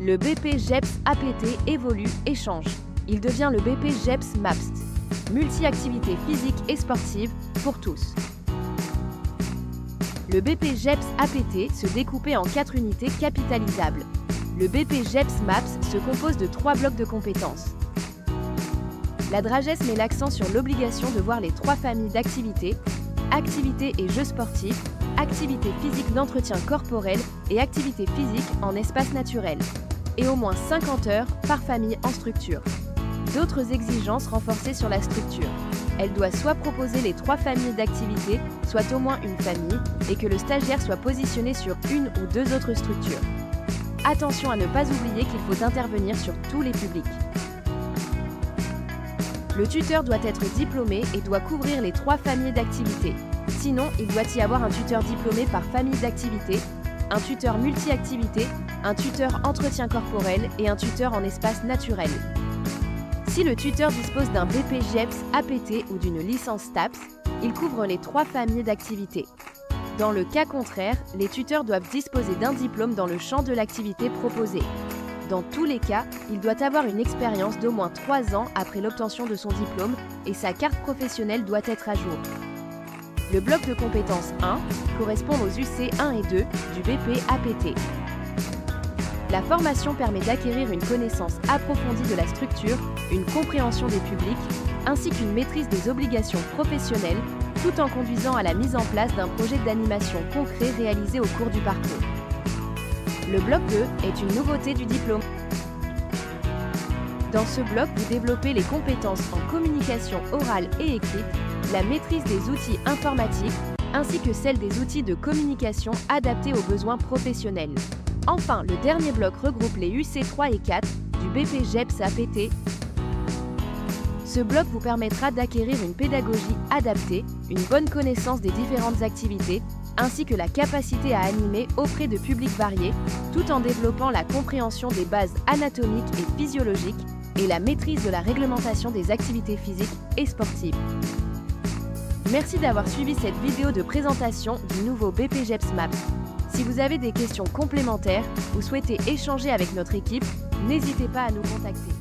Le BP GEPS APT évolue et change. Il devient le BP GEPS MAPST, multi-activités physiques et sportives pour tous. Le BP GEPS APT se découpait en 4 unités capitalisables. Le BP GEPS MAPS se compose de 3 blocs de compétences. La Drages met l'accent sur l'obligation de voir les 3 familles d'activités, activités et jeux sportifs, activités physiques d'entretien corporel et activités physiques en espace naturel, et au moins 50 heures par famille en structure. D'autres exigences renforcées sur la structure. Elle doit soit proposer les 3 familles d'activités, soit au moins une famille, et que le stagiaire soit positionné sur une ou 2 autres structures. Attention à ne pas oublier qu'il faut intervenir sur tous les publics. Le tuteur doit être diplômé et doit couvrir les 3 familles d'activités. Sinon, il doit y avoir un tuteur diplômé par famille d'activités, un tuteur multi-activités, un tuteur entretien corporel et un tuteur en espace naturel. Si le tuteur dispose d'un BP GEPS APT ou d'une licence STAPS, il couvre les 3 familles d'activités. Dans le cas contraire, les tuteurs doivent disposer d'un diplôme dans le champ de l'activité proposée. Dans tous les cas, il doit avoir une expérience d'au moins 3 ans après l'obtention de son diplôme et sa carte professionnelle doit être à jour. Le bloc de compétences 1 correspond aux UC 1 et 2 du BP APT. La formation permet d'acquérir une connaissance approfondie de la structure, une compréhension des publics, ainsi qu'une maîtrise des obligations professionnelles, tout en conduisant à la mise en place d'un projet d'animation concret réalisé au cours du parcours. Le bloc 2 est une nouveauté du diplôme. Dans ce bloc, vous développez les compétences en communication orale et écrite, la maîtrise des outils informatiques, ainsi que celle des outils de communication adaptés aux besoins professionnels. Enfin, le dernier bloc regroupe les UC 3 et 4 du BP GEPS APT. Ce bloc vous permettra d'acquérir une pédagogie adaptée, une bonne connaissance des différentes activités, ainsi que la capacité à animer auprès de publics variés, tout en développant la compréhension des bases anatomiques et physiologiques et la maîtrise de la réglementation des activités physiques et sportives. Merci d'avoir suivi cette vidéo de présentation du nouveau BP GEPS MAPS. Si vous avez des questions complémentaires ou souhaitez échanger avec notre équipe, n'hésitez pas à nous contacter.